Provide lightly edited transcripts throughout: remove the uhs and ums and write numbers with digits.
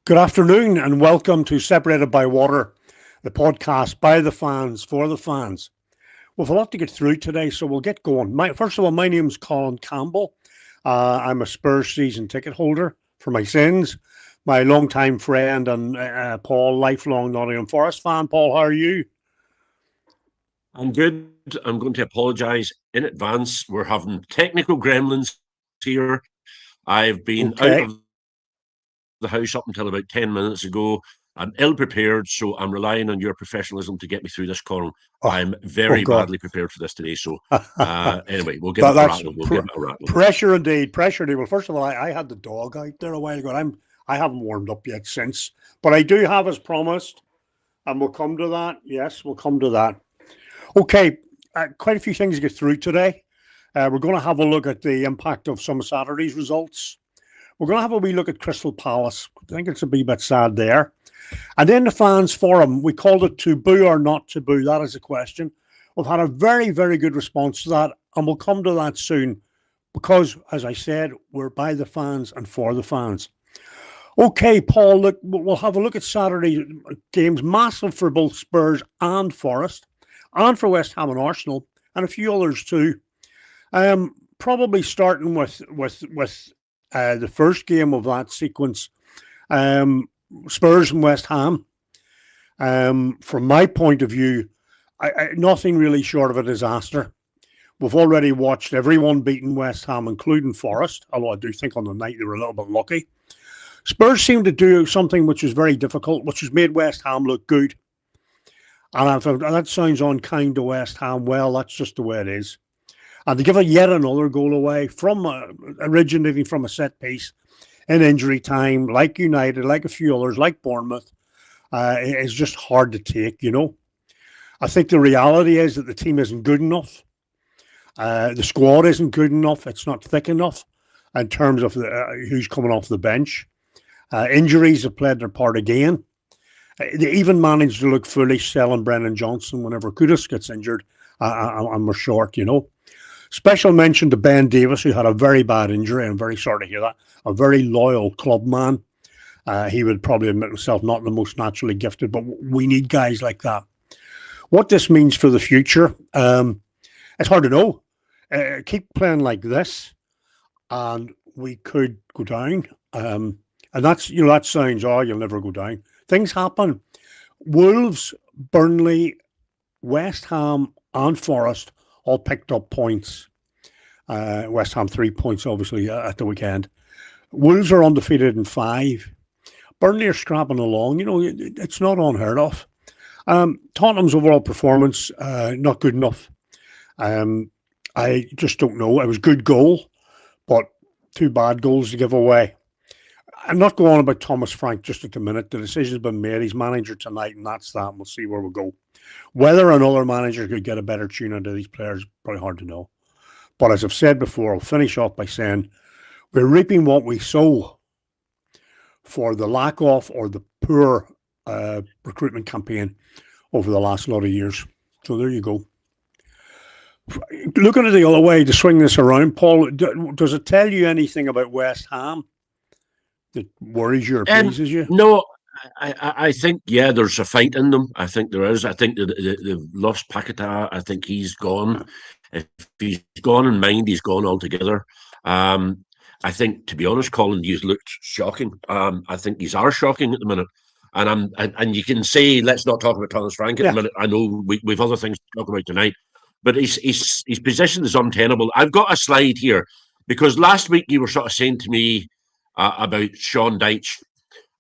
Good afternoon and welcome to Separated by Water, the podcast by the fans, for the fans. We've a lot to get through today, so we'll get going. First of all, my name's Colin Campbell. I'm a Spurs season ticket holder for my sins. My longtime friend and Paul, lifelong Nottingham Forest fan. Paul, how are you? I'm good. I'm going to apologise in advance. We're having technical gremlins here. I've been out of the house up until about 10 minutes ago. I'm ill-prepared, so I'm relying on your professionalism to get me through this, Colin. I'm very badly prepared for this today, so anyway, we'll give it a rattle. Pressure indeed, pressure indeed. Well, first of all, I had the dog out there a while ago. I haven't warmed up yet since, but I do have as promised, and we'll come to that. Yes, we'll come to that. Okay, quite a few things to get through today. We're going to have a look at the impact of some of Saturday's results. We're going to have a wee look at Crystal Palace. I think it's a wee bit sad there. And then the fans forum, we called it to boo or not to boo. That is the question. We've had a very, very good response to that, and we'll come to that soon because, as I said, we're by the fans and for the fans. Okay, Paul, look, we'll have a look at Saturday games, massive for both Spurs and Forest, and for West Ham and Arsenal, and a few others too. Probably starting with the first game of that sequence, Spurs and West Ham. From my point of view, nothing really short of a disaster. We've already watched everyone beating West Ham, including Forest, although I do think on the night they were a little bit lucky. Spurs seemed to do something which was very difficult, which has made West Ham look good. And that sounds unkind to West Ham. Well, that's just the way it is. And to give it yet another goal away from originating from a set piece in injury time, like United, like a few others, like Bournemouth, is just hard to take, you know. I think the reality is that the team isn't good enough. The squad isn't good enough. It's not thick enough in terms of who's coming off the bench. Injuries have played their part again. They even managed to look foolish selling Brennan Johnson whenever Kudus gets injured and we're short, you know. Special mention to Ben Davis, who had a very bad injury. I'm very sorry to hear that. A very loyal club man. He would probably admit himself not the most naturally gifted, but we need guys like that. What this means for the future, it's hard to know. Keep playing like this, and we could go down. And that's, you know, that sounds, oh, you'll never go down. Things happen. Wolves, Burnley, West Ham, and Forest all picked up points. West Ham 3 points, obviously, at the weekend. Wolves are undefeated in 5. Burnley are scrapping along. You know, it's not unheard of. Tottenham's overall performance, not good enough. I just don't know. It was a good goal, but 2 bad goals to give away. I'm not going on about Thomas Frank just at the minute. The decision's been made. He's manager tonight, and that's that. We'll see where we go. Whether another manager could get a better tune into these players, probably hard to know. But as I've said before, I'll finish off by saying we're reaping what we sow for the lack of or the poor recruitment campaign over the last lot of years. So there you go. Looking at the other way to swing this around, Paul, does it tell you anything about West Ham that worries you or pleases you? No, I think, yeah, there's a fight in them. I think there is. I think they've lost Paquetá. I think he's gone. If he's gone in mind, he's gone altogether. I think, to be honest, Colin, he's looked shocking. I think he's are shocking at the minute. And you can say, let's not talk about Thomas Frank at the minute. I know we've other things to talk about tonight. But his position is untenable. I've got a slide here because last week you were sort of saying to me about Sean Dyche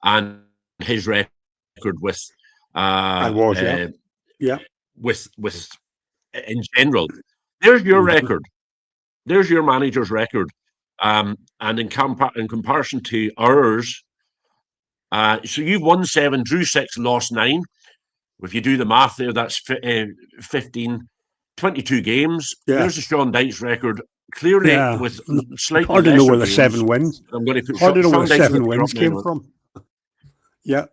and his record with with in general. There's your record. There's your manager's record. And in comparison to ours, so you've won 7, drew 6, lost 9. If you do the math there, that's 15, 22 games. Yeah. There's the Sean Dyche record. Clearly, with slightly hard to know where the 7 wins. I'm going to put hard to know where the 7 wins came from. Yeah,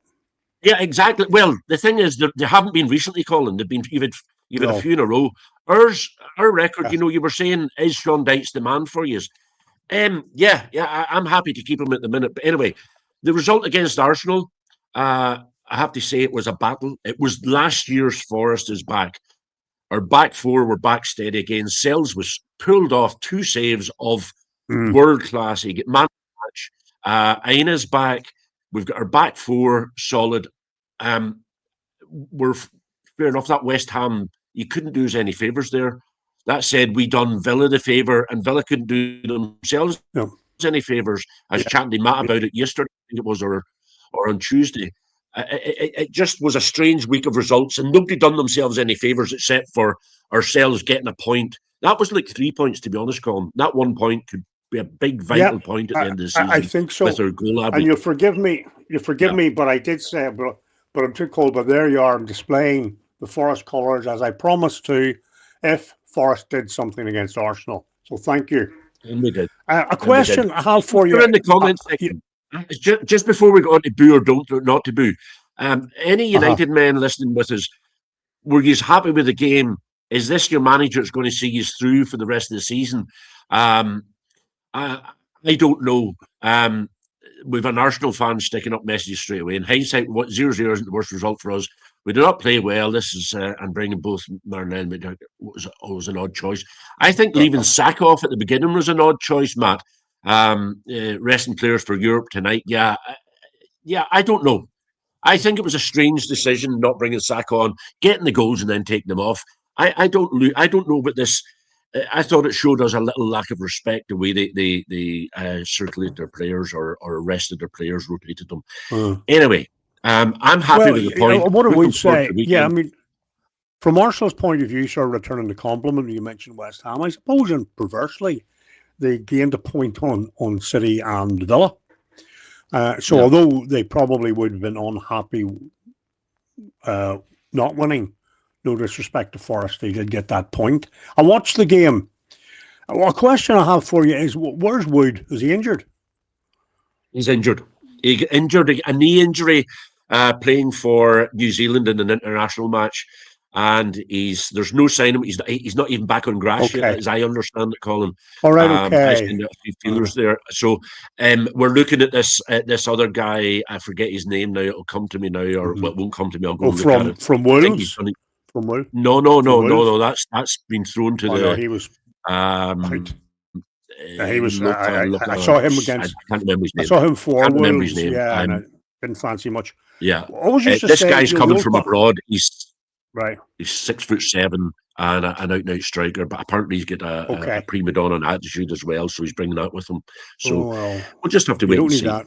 exactly. Well, the thing is, they haven't been recently, Colin. They've been you've had a few in a row. Our record, you know, you were saying, is Sean Dyche the man for you? I'm happy to keep him at the minute. But anyway, The result against Arsenal, I have to say, it was a battle. It was last year's Forest is back. Our back four were back steady again. Sells was pulled off 2 saves of world class. He get man match. Aina's back. We've got our back four solid. We're fair enough. That West Ham, you couldn't do us any favours there. That said, we done Villa the favour, and Villa couldn't do themselves any favours. I was chatting to Matt about it yesterday, I think it was, or on Tuesday. It just was a strange week of results, and nobody done themselves any favours except for ourselves getting a point. That was like 3 points, to be honest, Colin. That 1 point could be a big vital point at the end of the season. I think so. With our goal average. And you'll forgive me, but I did say it, but I'm too cold. But there you are, I'm displaying the Forest colours as I promised to if Forest did something against Arsenal. So thank you. And we did. A question I have for you. In the comments section. Just before we go on to boo or don't not to boo, any United men listening with us, were you happy with the game? Is this your manager that's going to see you through for the rest of the season? I don't know. We've an Arsenal fan sticking up messages straight away. In hindsight, 0-0 isn't the worst result for us. We did not play well. This is and bringing both Martin and was always an odd choice. I think leaving Sack off at the beginning was an odd choice, Matt. Resting players for Europe tonight. Yeah, I don't know. I think it was a strange decision not bringing Sack on, getting the goals and then taking them off. I don't know about this. I thought it showed us a little lack of respect the way they circulated their players or arrested their players, rotated them. Anyway, I'm happy with the point. What I would say, I mean, from Arsenal's point of view, sort of returning the compliment, you mentioned West Ham. I suppose, and perversely, they gained a point on City and Villa. Although they probably would have been unhappy not winning, no disrespect to Forest, they did get that point. I watched the game. Well, a question I have for you is, where's Wood? Is he injured? He's injured. He got injured, a knee injury, playing for New Zealand in an international match. And there's no sign of him. He's not even back on grass yet, as I understand it, Colin. All right, okay. I've seen a few feelers there. So we're looking at this other guy. I forget his name now. It'll come to me now, or it won't come to me. I'll go and look at it. From Wolves? From Wolves? No. That's been thrown to the. No, he was. He was. I saw him against. I can't remember his name. I saw him for Wolves. Remember his name. Yeah, and I didn't fancy much. Yeah. This guy's coming from abroad. Right. He's 6'7" and an out-and-out striker, but apparently he's got a prima donna attitude as well, so he's bringing that with him. So we'll just have to wait and see. That.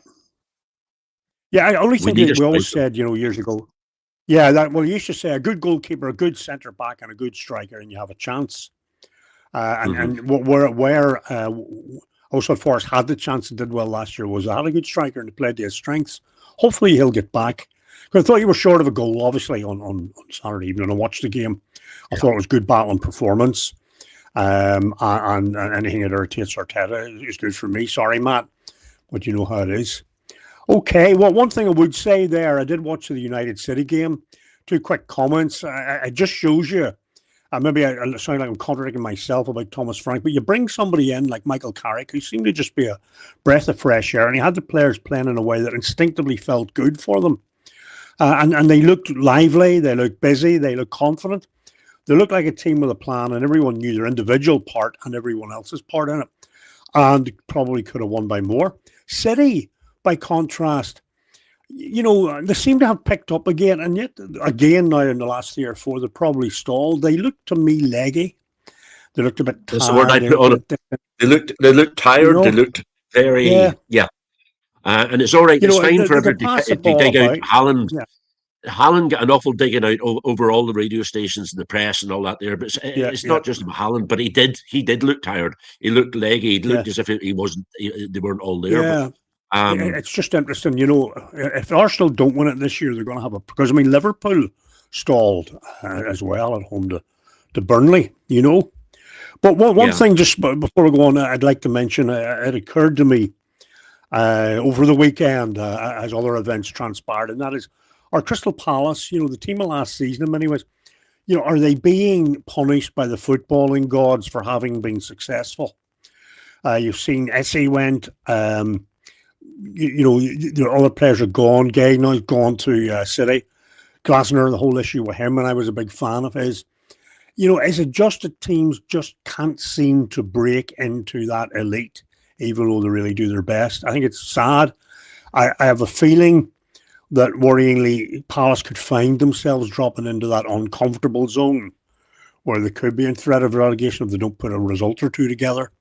Yeah, I only think we always said, years ago. Yeah, you used to say a good goalkeeper, a good centre back, and a good striker, and you have a chance. And where also Forest had the chance and did well last year was had a good striker and he played to his strengths. Hopefully he'll get back. I thought you were short of a goal, obviously, on Saturday evening. I watched the game. I thought it was good battling performance. And anything that irritates Arteta is good for me. Sorry, Matt, but you know how it is. Okay, well, one thing I would say there, I did watch the United City game. 2 quick comments. It just shows you, maybe I sound like I'm contradicting myself about Thomas Frank, but you bring somebody in like Michael Carrick, who seemed to just be a breath of fresh air, and he had the players playing in a way that instinctively felt good for them. And they looked lively, they looked busy, they looked confident. They looked like a team with a plan, and everyone knew their individual part and everyone else's part in it. And probably could have won by more. City, by contrast, they seem to have picked up again, and yet again now in the last 3 or 4, they're probably stalled. They looked to me leggy. They looked a bit tired. That's the word I put on it. They looked tired. They looked very and it's all right. It's fine for everybody to dig out Haaland. Yeah. Haaland got an awful digging out over all the radio stations and the press and all that there. But it's not just about Haaland, but he did look tired. He looked leggy. He looked as if he wasn't. They weren't all there. Yeah. But, it's just interesting. If Arsenal don't win it this year, they're going to have because Liverpool stalled as well at home to Burnley. But one thing just before we go on, I'd like to mention. It occurred to me. Over the weekend, as other events transpired, and that is our Crystal Palace, the team of last season in many ways, are they being punished by the footballing gods for having been successful? You've seen SC went, the other players are gone. Gay now's gone to City. Glasner, the whole issue with him, and I was a big fan of his. Is it just that teams just can't seem to break into that elite, even though they really do their best? I think it's sad. I have a feeling that worryingly Palace could find themselves dropping into that uncomfortable zone where they could be in threat of relegation if they don't put a result or two together.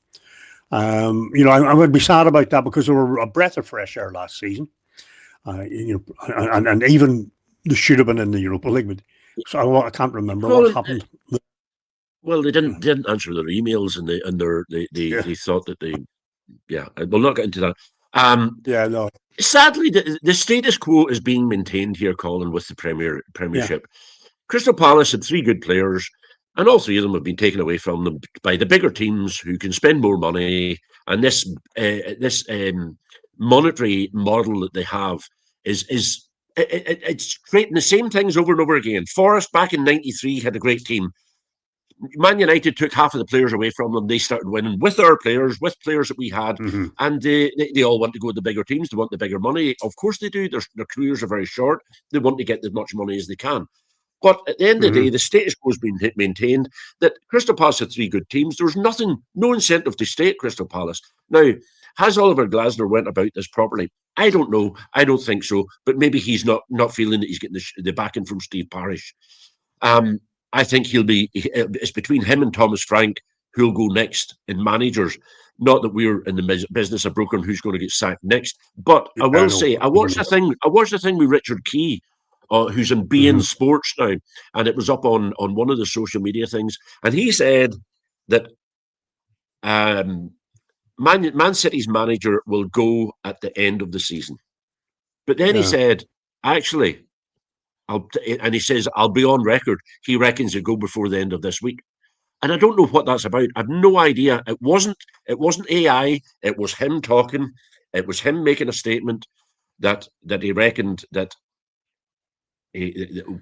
I would be sad about that because they were a breath of fresh air last season. And even they should have been in the Europa League, but so I can't remember what happened. Well, they didn't answer their emails, and they thought that they. Yeah, we'll not get into that. No. Sadly, the status quo is being maintained here, Colin, with the Premiership. Yeah. Crystal Palace had 3 good players, and all 3 of them have been taken away from them by the bigger teams who can spend more money. And this monetary model that they have it's creating the same things over and over again. Forest back in '93 had a great team. Man United took half of the players away from them. They started winning with our players, with players that we had, and they all want to go to the bigger teams. They want the bigger money. Of course they do. Their careers are very short. They want to get as much money as they can. But at the end of the day, the status quo has been maintained that Crystal Palace had 3 good teams. There was no incentive to stay at Crystal Palace. Now, has Oliver Glasner went about this properly? I don't know. I don't think so. But maybe he's not feeling that he's getting the backing from Steve Parish. I think it's between him and Thomas Frank who'll go next in managers. Not that we're in the business of brokering who's going to get sacked next. But I will say, I watched the thing with Richard Key, who's in beIN Sports now, and it was up on one of the social media things. And he said that Man City's manager will go at the end of the season. But then he said, actually, he says, I'll be on record. He reckons he'll go before the end of this week. And I don't know what that's about. I have no idea. It wasn't AI. It was him talking. It was him making a statement that he reckoned that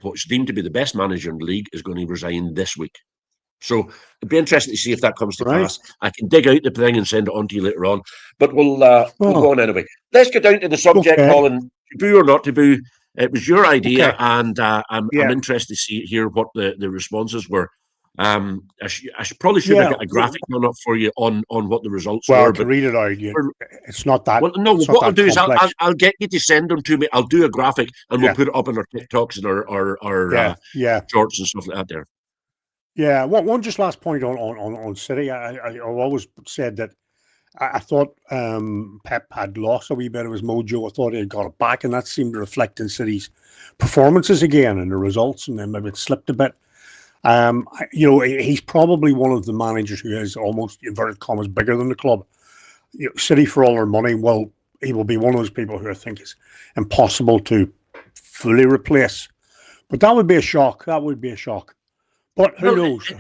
what's deemed to be the best manager in the league is going to resign this week. So it'd be interesting to see if that comes to pass. I can dig out the thing and send it on to you later on. But we'll go on anyway. Let's get down to the subject, Colin. Taboo or not taboo? It was your idea, and I'm interested to hear what the responses were. I probably should have got a graphic done up for you on what the results were. But read it out. It's not that. Well, no. What I'll do is I'll get you to send them to me. I'll do a graphic, and we'll put it up on our TikToks and our shorts and stuff like that. There. Yeah. One just last point on City. I've always said that I thought Pep had lost a wee bit of his mojo. I thought he had got it back, and that seemed to reflect in City's performances again and the results, and then maybe it slipped a bit. He's probably one of the managers who is almost, inverted commas, bigger than the club. City, for all their money, he will be one of those people who I think is impossible to fully replace. But that would be a shock. But who knows?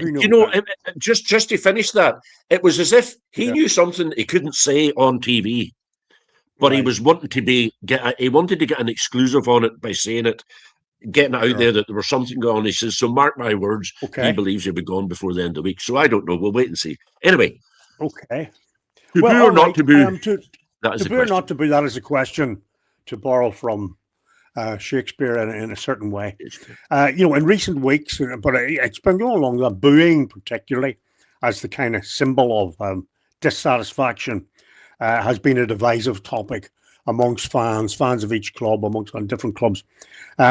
Just to finish that, it was as if he knew something he couldn't say on TV, but he was wanting to he wanted to get an exclusive on it by saying it, getting it out there that there was something going on. He says, so mark my words, he believes he'll be gone before the end of the week. So I don't know. We'll wait and see. Anyway. Okay. Taboo or not taboo? Taboo or not taboo, that is a question, to borrow from Shakespeare in a certain way. In recent weeks, but it's been going along that booing particularly as the kind of symbol of dissatisfaction has been a divisive topic amongst fans of each club, amongst different clubs.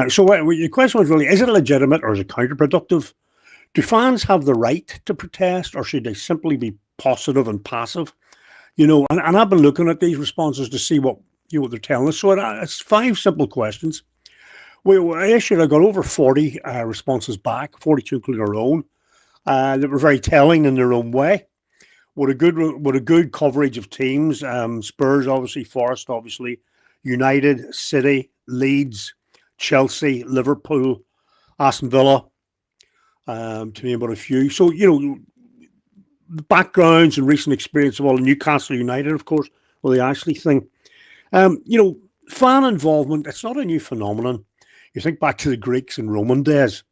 So your question was really, is it legitimate or is it counterproductive? Do fans have the right to protest, or should they simply be positive and passive? And I've been looking at these responses to see what they're telling us. So it's 5 simple questions. I got over 40 responses back, 42 including our own, that were very telling in their own way. What a good coverage of teams. Spurs, obviously, Forest, obviously, United, City, Leeds, Chelsea, Liverpool, Aston Villa, to name but a few. So, the backgrounds and recent experience of all Newcastle United, of course, the Ashley thing. Fan involvement, it's not a new phenomenon. You think back to the Greeks and Roman days,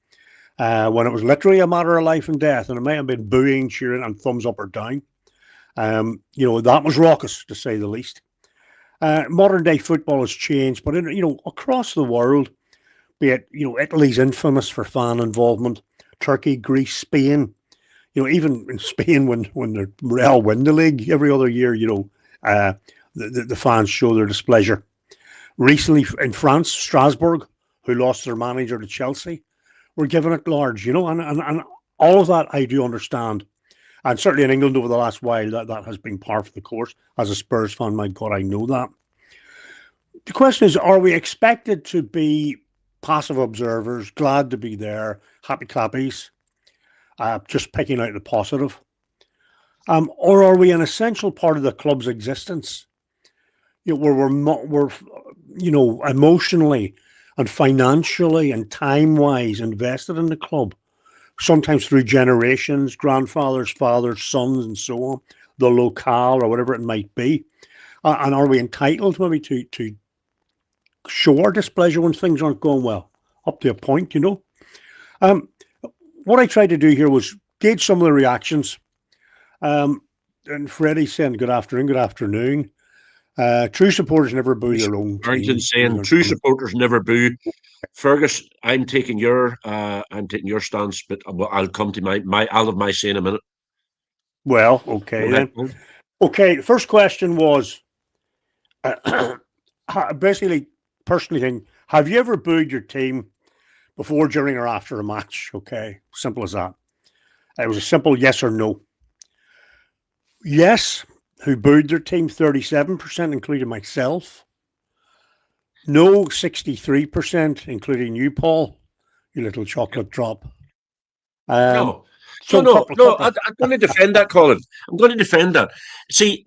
when it was literally a matter of life and death, and it may have been booing, cheering, and thumbs up or down. That was raucous, to say the least. Modern day football has changed, but across the world, be it Italy's infamous for fan involvement, Turkey, Greece, Spain. Even in Spain, when the Real win the league every other year, the fans show their displeasure. Recently in France, Strasbourg, who lost their manager to Chelsea, were given it large. And all of that I do understand. And certainly in England over the last while, that has been par for the course. As a Spurs fan, my God, I know that. The question is, are we expected to be passive observers, glad to be there, happy clappies, just picking out the positive? Or are we an essential part of the club's existence? Where we're emotionally and financially and time-wise invested in the club, sometimes through generations, grandfathers, fathers, sons, and so on, the locale or whatever it might be. And are we entitled maybe to show our displeasure when things aren't going well? Up to a point, What I tried to do here was gauge some of the reactions. And Freddie saying good afternoon. True supporters never boo their own team. Saying true supporters never boo. Fergus, I'm taking your stance, but I'll come to I'll have my say in a minute. Well, okay then. Okay, the first question was basically personally thing. Have you ever booed your team before, during, or after a match? Okay, simple as that. It was a simple yes or no. Yes, who booed their team, 37%, including myself. No, 63%, including you, Paul, you little chocolate drop. No, I'm going to defend that, Colin. I'm going to defend that. See,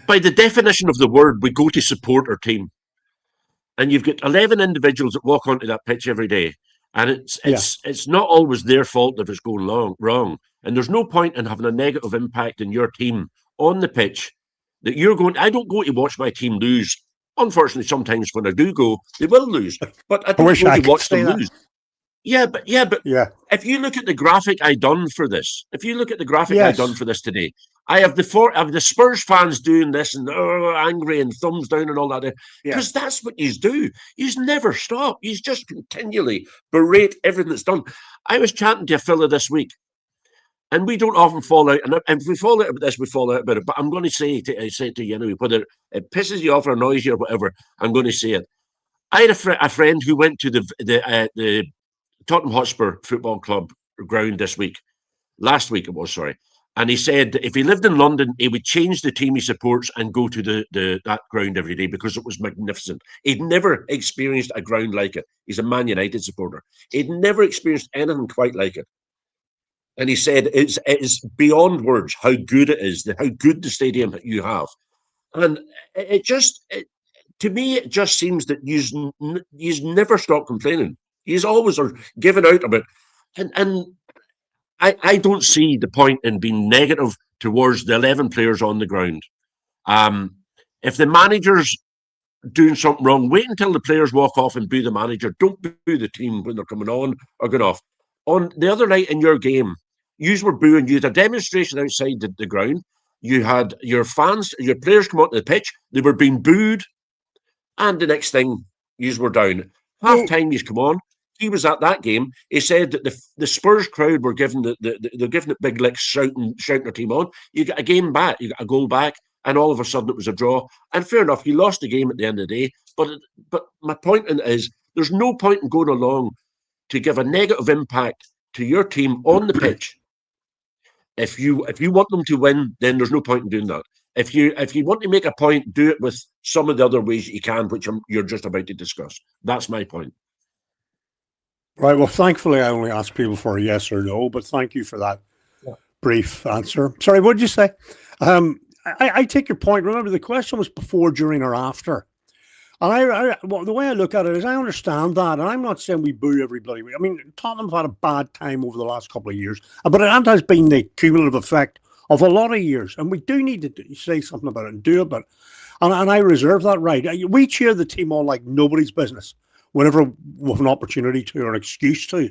by the definition of the word, we go to support our team. And you've got 11 individuals that walk onto that pitch every day. And it's not always their fault if it's going wrong. And there's no point in having a negative impact in your team on the pitch that you're going. I don't go to watch my team lose. Unfortunately, sometimes when I do go, they will lose. But I don't go to watch them lose. Yeah, but if you look at the graphic I done for this, I done for this today, I have the Spurs fans doing this and angry and thumbs down and all that, because that's what you do. You never stop. You just continually berate everything that's done. I was chatting to a fella this week, and we don't often fall out. And if we fall out about this, we fall out about it. But I'm going to say to you anyway, whether it pisses you off or annoys you or whatever, I'm going to say it. I had a friend who went to the Tottenham Hotspur Football Club ground last week it was, sorry. And he said that if he lived in London, he would change the team he supports and go to that ground every day because it was magnificent. He'd never experienced a ground like it. He's a Man United supporter. He'd never experienced anything quite like it. And he said it's beyond words how good it is, how good the stadium you have. And to me, it just seems that you never stop complaining. He's always giving out about it. And I don't see the point in being negative towards the 11 players on the ground. If the manager's doing something wrong, wait until the players walk off and boo the manager. Don't boo the team when they're coming on or going off. On the other night in your game, you were booing. You had a demonstration outside the ground. You had your fans, your players come onto the pitch. They were being booed. And the next thing, you were down. Half time, he's come on. He was at that game. He said that the Spurs crowd were giving they're giving it big licks, shouting their team on. You got a game back, you got a goal back, and all of a sudden it was a draw. And fair enough, you lost the game at the end of the day. But my point is, there's no point in going along to give a negative impact to your team on the pitch. If you want them to win, then there's no point in doing that. If you want to make a point, do it with some of the other ways that you can, which you're just about to discuss. That's my point. Right. Well, thankfully, I only ask people for a yes or no, but thank you for that brief answer. Sorry, what did you say? I take your point. Remember, the question was before, during, or after. And well, the way I look at it is I understand that, and I'm not saying we boo everybody. I mean, Tottenham have had a bad time over the last couple of years, but it has been the cumulative effect of a lot of years, and we do need to say something about it and do it. But and I reserve that right. We cheer the team on like nobody's business whenever we have an opportunity to or an excuse to.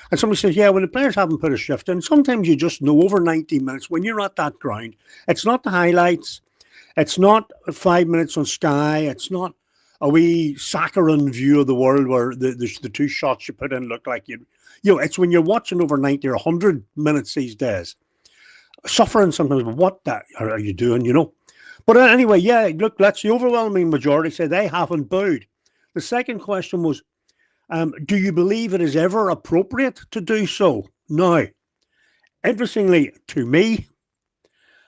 And somebody says, yeah, when the players haven't put a shift in, sometimes you just know over 90 minutes when you're at that ground, it's not the highlights, It's not 5 minutes on Sky. It's not a wee saccharine view of the world where the two shots you put in look like it's when you're watching over 90 or 100 minutes these days. Suffering sometimes, but what that are you doing, But anyway, yeah, look, that's the overwhelming majority say they haven't booed. The second question was, do you believe it is ever appropriate to do so? Now, interestingly to me,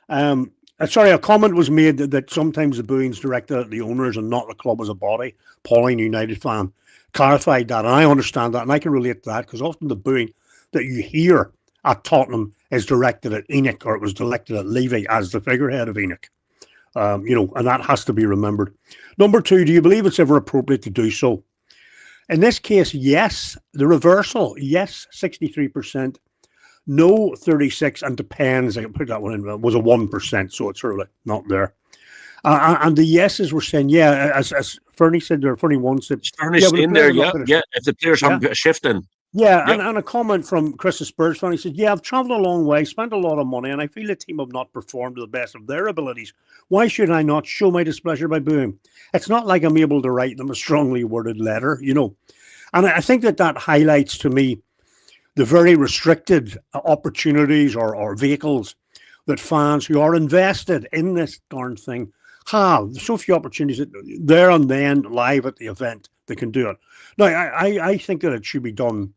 a comment was made that sometimes the booing's directed at the owners and not the club as a body. Pauline, United fan, clarified that, and I understand that, and I can relate to that because often the booing that you hear at Tottenham is directed at Enoch, or it was directed at Levy as the figurehead of Enoch. And that has to be remembered. Number two, do you believe it's ever appropriate to do so? In this case, yes. The reversal, yes, 63%. No, 36%, and depends. I can put that one in. Was a 1%, so it's really not there. And the yeses were saying, yeah, as Fernie said there, Fernie one said, Fernie's in there, yeah. If the players haven't got a shift in. Yeah, yep. and a comment from Chris the Spurs fan. He said, yeah, I've travelled a long way, spent a lot of money, and I feel the team have not performed to the best of their abilities. Why should I not show my displeasure by booing? It's not like I'm able to write them a strongly worded letter, And I think that highlights to me the very restricted opportunities or vehicles that fans who are invested in this darn thing have. There's so few opportunities there and then live at the event they can do it. Now, I think that it should be done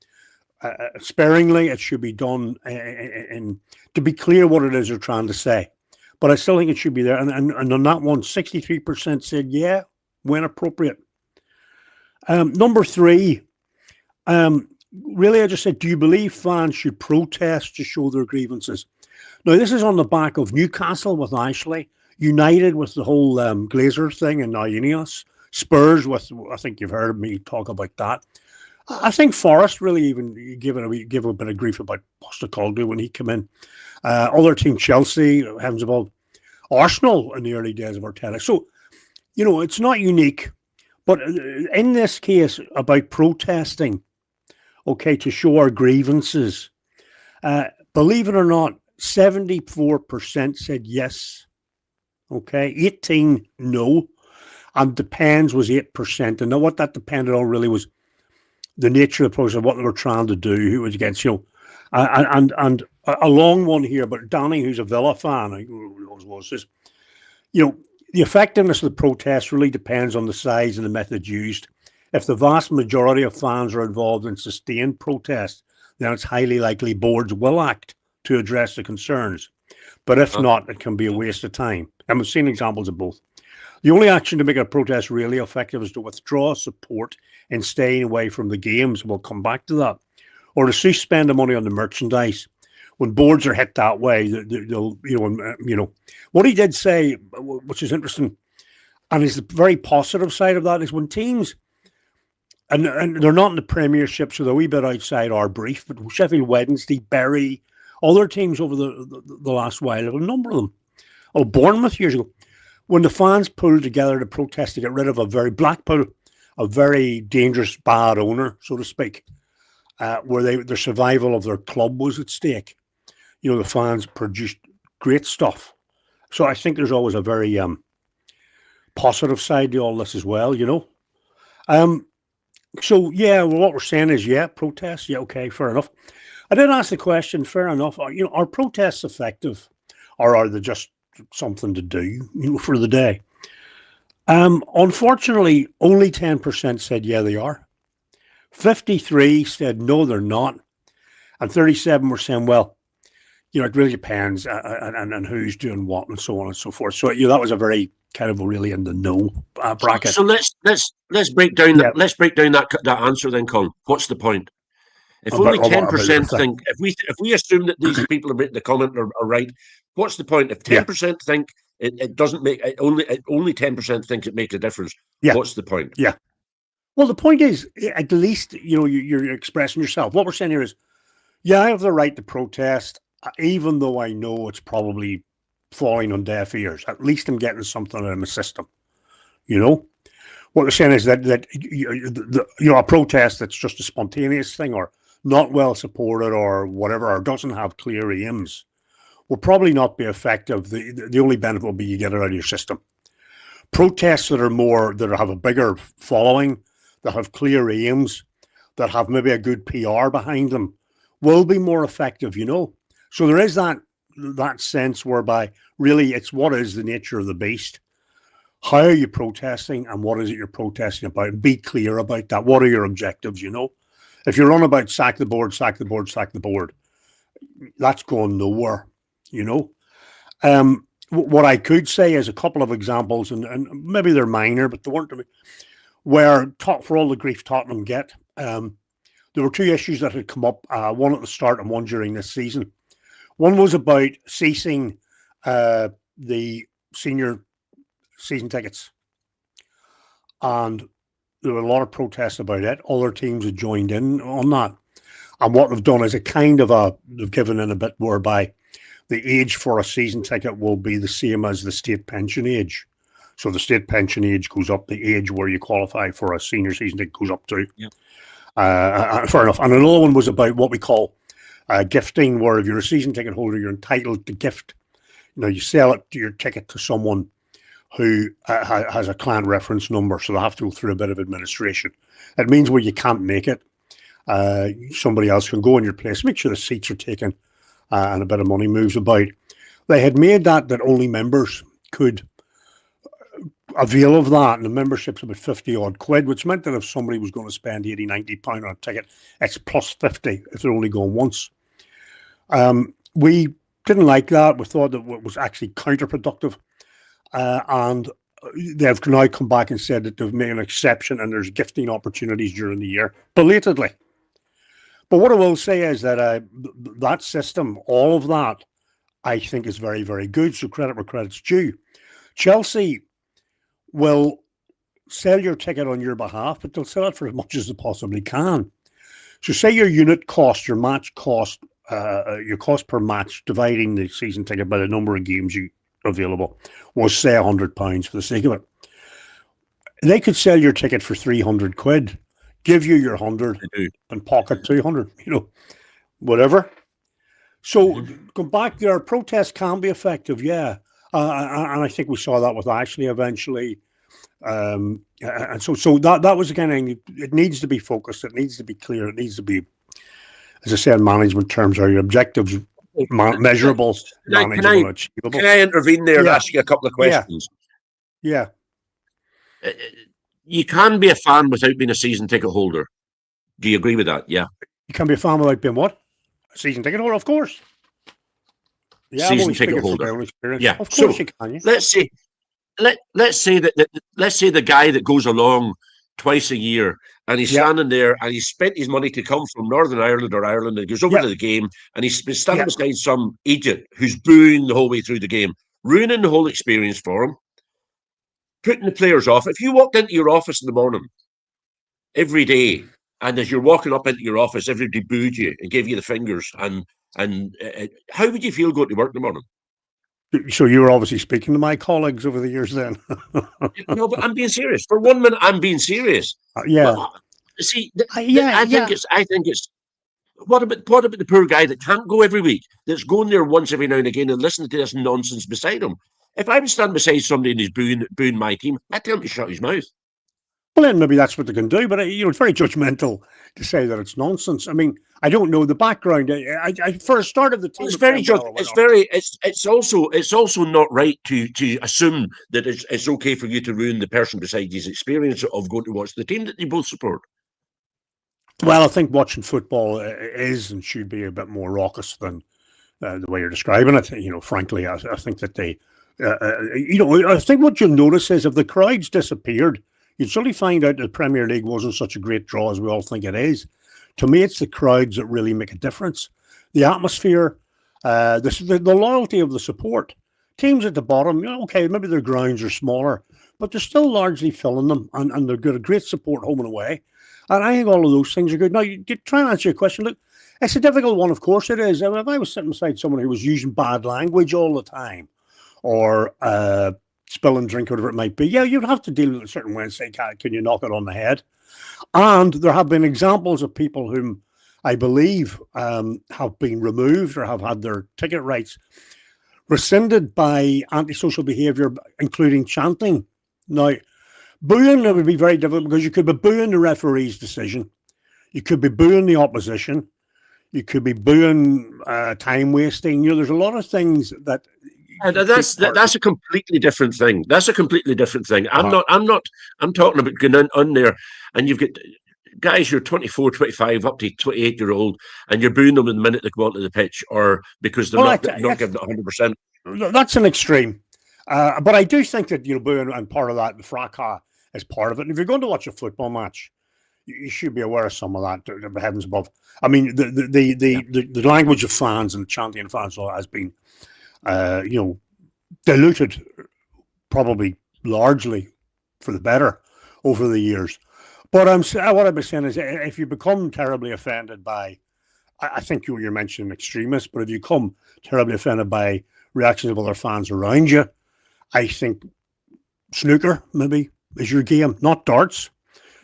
sparingly. It should be done to be clear what it is they're trying to say. But I still think it should be there. And on that one, 63% said, yeah, when appropriate. Number three, really, I just said, do you believe fans should protest to show their grievances? Now, this is on the back of Newcastle with Ashley, United with the whole Glazer thing and now Ineos, Spurs with, I think you've heard me talk about that. I think Forest really even give a bit of grief about Postecoglou when he came in. Other team, Chelsea, heavens above, Arsenal in the early days of Arteta. So, it's not unique. But in this case about protesting, okay, to show our grievances, believe it or not, 74% said yes. Okay, 18 no, and depends was 8%. And what that depended on really was the nature of the process, what they were trying to do, who was against, and a long one here. But Danny, who's a Villa fan, I was this, the effectiveness of the protest really depends on the size and the method used. If the vast majority of fans are involved in sustained protest, then it's highly likely boards will act to address the concerns. But if not, it can be a waste of time. And we've seen examples of both. The only action to make a protest really effective is to withdraw support and staying away from the games. We'll come back to that. Or to cease spending money on the merchandise. When boards are hit that way, they'll, what he did say, which is interesting, and is the very positive side of that, is when teams, and they're not in the Premiership, so they're a wee bit outside our brief, but Sheffield Wednesday, Bury, other teams over the last while, a number of them, Bournemouth years ago, when the fans pulled together to protest to get rid of a very dangerous, bad owner, so to speak, where their survival of their club was at stake. The fans produced great stuff. So I think there's always a very positive side to all this as well, So, yeah, well, what we're saying is, yeah, protests, yeah, okay, fair enough. I did ask the question, fair enough, are protests effective, or are they just something to do, for the day? Unfortunately, only 10% said, yeah, they are. 53 said, no, they're not. And 37 were saying, well, it really depends and who's doing what and so on and so forth. So that was a very kind of really in the no bracket. So let's break down that answer then, Colin. What's the point? If only 10% think, if we assume that these people are making the comment are right, what's the point? If 10% think it doesn't make only 10% think it makes a difference. Yeah. What's the point? Yeah. Well, the point is, at least you're expressing yourself. What we're saying here is, yeah, I have the right to protest, even though I know it's probably falling on deaf ears. At least I'm getting something out of my system. What we're saying is that a protest that's just a spontaneous thing or not well supported or whatever, or doesn't have clear aims, will probably not be effective. The only benefit will be you get it out of your system. Protests that have a bigger following, that have clear aims, that have maybe a good PR behind them, will be more effective, So there is that sense whereby really it's what is the nature of the beast. How are you protesting, and what is it you're protesting about? Be clear about that. What are your objectives, If you're on about sack the board, sack the board, sack the board, that's going nowhere, What I could say is a couple of examples, and maybe they're minor, but they weren't to me, where, for all the grief Tottenham get, there were two issues that had come up, one at the start and one during this season. One was about ceasing the senior season tickets. And there were a lot of protests about it. Other teams had joined in on that. And what they've done is they've given in a bit whereby the age for a season ticket will be the same as the state pension age. So the state pension age goes up, the age where you qualify for a senior season ticket goes up too. Yep. Fair enough. And another one was about what we call gifting, where if you're a season ticket holder, you're entitled to gift. You sell your ticket to someone who has a client reference number, so they have to go through a bit of administration. It means where you can't make it, somebody else can go in your place, make sure the seats are taken, and a bit of money moves about. They had made that only members could avail of that, and the membership's about 50 odd quid, which meant that if somebody was going to spend 80, 90 pound on a ticket, it's plus 50 if they're only going once. We didn't like that. We thought that it was actually counterproductive. And they've now come back and said that they've made an exception and there's gifting opportunities during the year, belatedly. But what I will say is that that system, all of that, I think is very, very good. So credit where credit's due. Chelsea will sell your ticket on your behalf, but they'll sell it for as much as they possibly can. So say your unit cost, your match cost, your cost per match, dividing the season ticket by the number of games you available, was say £100 for the sake of it. They could sell your ticket for 300 quid, give you your 100 and pocket 200, whatever. So go back there, protests can be effective, yeah. And I think we saw that with Ashley eventually. And so that was again, it needs to be focused, it needs to be clear, it needs to be, as I say in management terms, are your objectives measurable, manageable, achievable. Can I intervene there and ask you a couple of questions? Yeah. You can be a fan without being a season ticket holder. Do you agree with that? Yeah. You can be a fan without being what? A season ticket holder, of course. Yeah, season ticket holder. Yeah. Of course you can. Yeah. Let's say the guy that goes along twice a year and he's standing there and he's spent his money to come from Northern Ireland or Ireland, and he goes over to the game and he's been standing beside some idiot who's booing the whole way through the game, ruining the whole experience for him, putting the players off. If you walked into your office in the morning every day, and as you're walking up into your office, everybody booed you and gave you the fingers, and how would you feel going to work in the morning? So you were obviously speaking to my colleagues over the years then. No, but I'm being serious. For 1 minute, I'm being serious. See, I think it's. What about the poor guy that can't go every week, that's going there once every now and again and listening to this nonsense beside him? If I was standing beside somebody and he's booing my team, I'd tell him to shut his mouth. Well, then maybe that's what they can do, but it's very judgmental to say that it's nonsense. I mean, I don't know the background. I for a start of the team, it's also not right to assume that it's okay for you to ruin the person beside you's experience of going to watch the team that you both support. Well, I think watching football is and should be a bit more raucous than the way you're describing it. Frankly, I think that I think what you'll notice is if the crowds disappeared, you'd suddenly find out that the Premier League wasn't such a great draw as we all think it is. To me, it's the crowds that really make a difference. The atmosphere, the loyalty of the support. Teams at the bottom, okay, maybe their grounds are smaller, but they're still largely filling them, and they've got a great support home and away. And I think all of those things are good. Now, you try and answer your question. Look, it's a difficult one, of course it is. I mean, if I was sitting beside someone who was using bad language all the time, or spilling drink, whatever it might be, you'd have to deal with it a certain way and say, can you knock it on the head? And there have been examples of people whom I believe have been removed or have had their ticket rights rescinded by antisocial behaviour, including chanting. Now, booing, it would be very difficult because you could be booing the referee's decision, you could be booing the opposition, you could be booing time wasting. There's a lot of things that. And that's a completely different thing. That's a completely different thing. I'm talking about going on there, and you've got guys who are 24, 25, up to 28-year-old, and you're booing them in the minute they go onto the pitch, or because they're not giving it 100%. That's an extreme. But I do think that booing and part of that, the fracas is part of it. And if you're going to watch a football match, you should be aware of some of that. The heavens above. I mean, the language of fans and chanting of fans has been, diluted, probably largely for the better over the years. But what I'm saying is, if you become terribly offended by, I think you're mentioning extremists, but if you become terribly offended by reactions of other fans around you, I think snooker maybe is your game, not darts.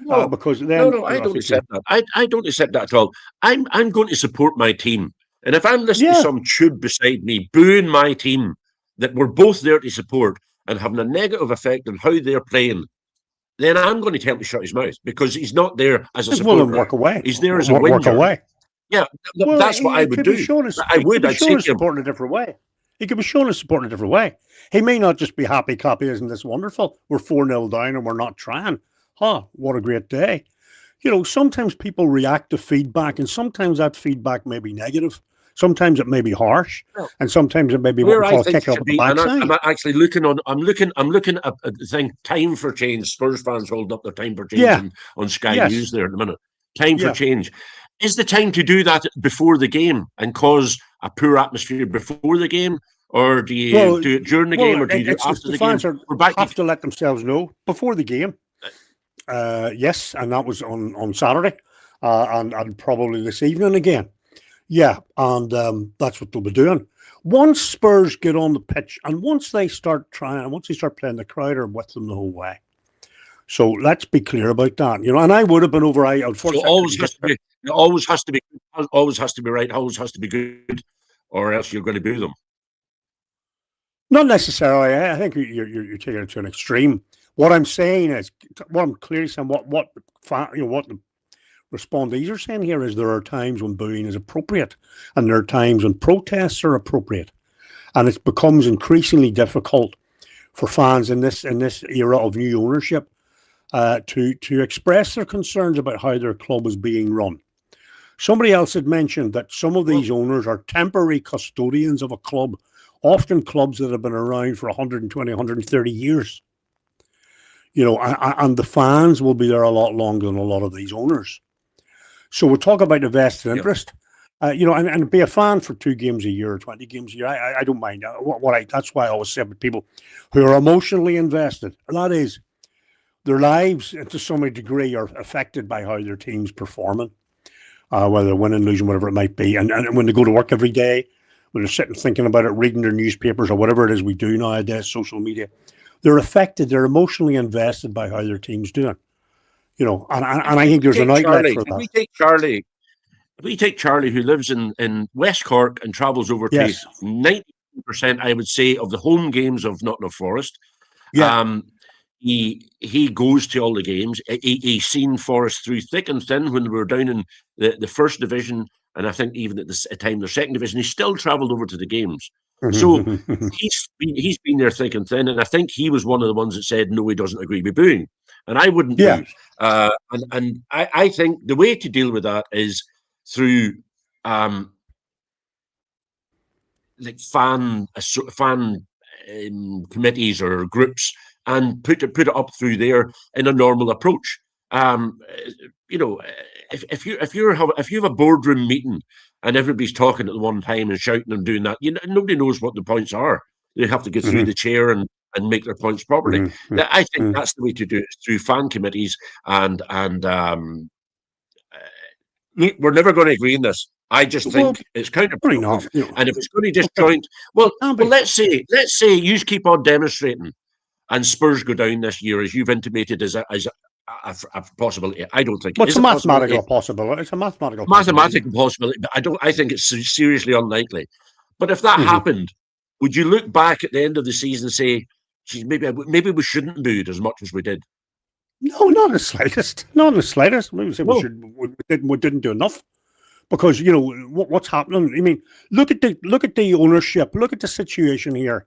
No, because then no, I don't accept that. I don't accept that at all. I'm going to support my team, and if I'm listening to some tube beside me booing my team that we're both there to support and having a negative effect on how they're playing, then I'm going to tell him to shut his mouth, because he's not there as a supporter. Well, work away. He's there as a winner. Work away. Yeah, that's what I would do. I'd take him. Support in a different way. He could be shown his support in a different way. He may not just be happy, copy, isn't this wonderful? We're 4-0 down and we're not trying. What a great day. Sometimes people react to feedback, and sometimes that feedback may be negative. Sometimes it may be harsh, and sometimes it may be what we call kick up the backside. I'm actually looking at the thing, time for change. Spurs fans holding up their time for change on Sky News there in a minute. Time for change. Is the time to do that before the game and cause a poor atmosphere before the game? Or do you do it during the game, or do you do it after the game? Fans have to let themselves know before the game. Yes, and that was on Saturday, and probably this evening again. Yeah, and that's what they'll be doing. Once Spurs get on the pitch, and once they start playing, the crowd are with them the whole way. So let's be clear about that. And I would have been over. Unfortunately, so always has to be right, always has to be good, or else you're going to boo them. Not necessarily. I think you're taking it to an extreme. What I'm saying is, what I'm clearly saying, what the respondees are saying here is there are times when booing is appropriate, and there are times when protests are appropriate, and it becomes increasingly difficult for fans in this era of new ownership to express their concerns about how their club is being run. Somebody else had mentioned that some of these owners are temporary custodians of a club, often clubs that have been around for 120, 130 years. And the fans will be there a lot longer than a lot of these owners. So we'll talk about the vested interest, and be a fan for 2 games a year or 20 games a year. I don't mind. That's why I always say about people who are emotionally invested, and that is their lives to some degree are affected by how their team's performing, whether they're winning, losing, whatever it might be. And when they go to work every day, when they're sitting thinking about it, reading their newspapers or whatever it is we do nowadays, social media, they're affected. They're emotionally invested by how their team's doing. And I think there's an outlet for that. If we take Charlie, who lives in West Cork and travels over to 90%, I would say, of the home games of Nottingham Forest. Yeah. He goes to all the games. He's seen Forest through thick and thin when we were down in the first division, and I think even at the time the second division. He still travelled over to the games. So he's been there thick and thin, and I think he was one of the ones that said no, he doesn't agree with booing, and I wouldn't boo. And I think the way to deal with that is through like fan committees or groups, and put it up through there in a normal approach. If you have a boardroom meeting and everybody's talking at the one time and shouting and doing that, nobody knows what the points are. They have to get through the chair and make their points properly. I think that's the way to do it, through fan committees, and we're never going to agree on this. I just think it's counterproductive. And if it's going to disjoint, let's say you keep on demonstrating, and Spurs go down this year, as you've intimated, as a possibility. I don't think it's a mathematical possibility. It's a mathematical possibility, but I think it's seriously unlikely. But if that happened, would you look back at the end of the season and say, geez, maybe we shouldn't have booed as much as we did? No, not in the slightest. Not in the slightest. We say No. we didn't do enough. Because what's happening. I mean, look at the ownership. Look at the situation here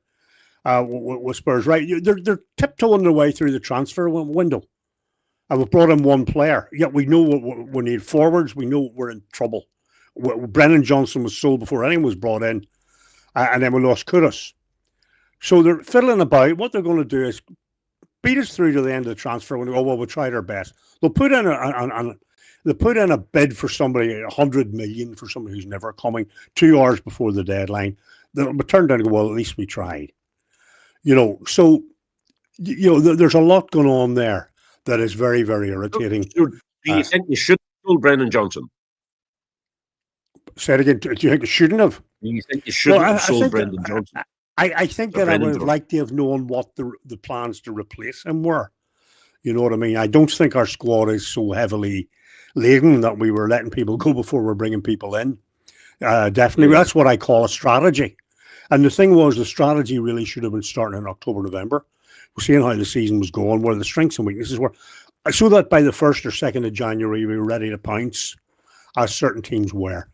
with Spurs. Right, they're tiptoeing their way through the transfer window, and we've brought in one player. Yet we know we need forwards. We know we're in trouble. Brennan Johnson was sold before anyone was brought in, and then we lost Kudus. So they're fiddling about. What they're going to do is beat us through to the end of the transfer window. Oh well, we tried our best. They'll put in They put in a bid for somebody, 100 million for somebody who's never coming 2 hours before the deadline. They'll be turned down and go, well, at least we tried. So there's a lot going on there that is very, very irritating. Do you think you should have sold Brennan Johnson? Say it again. Do you think it shouldn't have? Do you think you shouldn't have sold Brendan Johnson? I think that I would have liked to have known what the plans to replace him were. You know what I mean? I don't think our squad is so heavily laden that we were letting people go before we're bringing people in. Definitely, that's what I call a strategy. And the thing was, the strategy really should have been starting in October, November. We're seeing how the season was going, where the strengths and weaknesses were, so that by the 1st or 2nd of January, we were ready to pounce, as certain teams were.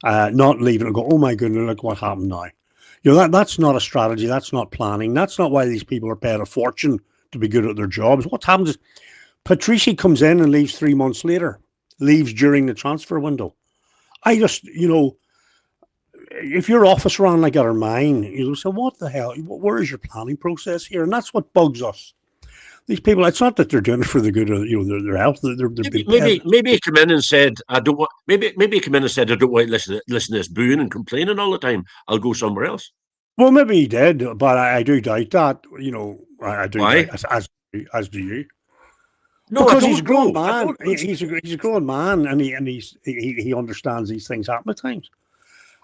Not leaving and go, oh my goodness, look what happened now. That's not a strategy. That's not planning. That's not why these people are paid a fortune to be good at their jobs. What happens is Patrici comes in and leaves 3 months later. Leaves during the transfer window. I just, if your office ran like our mine, you'll say, what the hell? Where is your planning process here? And that's what bugs us. These people, it's not that they're doing it for the good of their health. Maybe he came in and said, I don't want. Maybe he came in and said, I don't want to listen to this booing and complaining all the time. I'll go somewhere else. Well, maybe he did, but I do doubt that. I do. Why? As do you. No, because he's a grown man. He's a grown man, and he understands these things happen at times.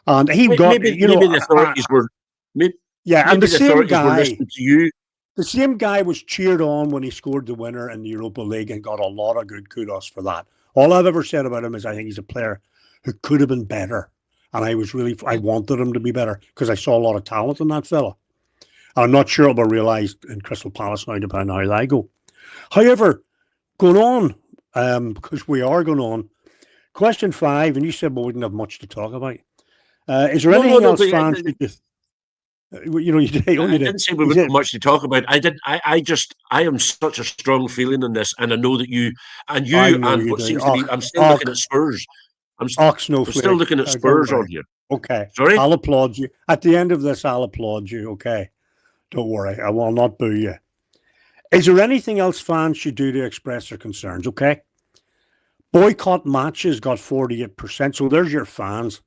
And maybe the authorities were. And the same guy were listening to you. The same guy was cheered on when he scored the winner in the Europa League and got a lot of good kudos for that. All I've ever said about him is I think he's a player who could have been better, and I wanted him to be better because I saw a lot of talent in that fella. I'm not sure it'll be realised in Crystal Palace now, depending on how they go. However, going on, because we are going on. Question 5, and you said we wouldn't have much to talk about. Is there anything else, fans? You didn't say we wouldn't have much to talk about. I am such a strong feeling in this, and I know that you and what seems to be. I'm still looking at Spurs. I'm still looking at Spurs on here. Okay, sorry. I'll applaud you at the end of this. I'll applaud you. Okay, don't worry. I will not boo you. Is there anything else fans should do to express their concerns? Okay. Boycott matches got 48%. So there's your fans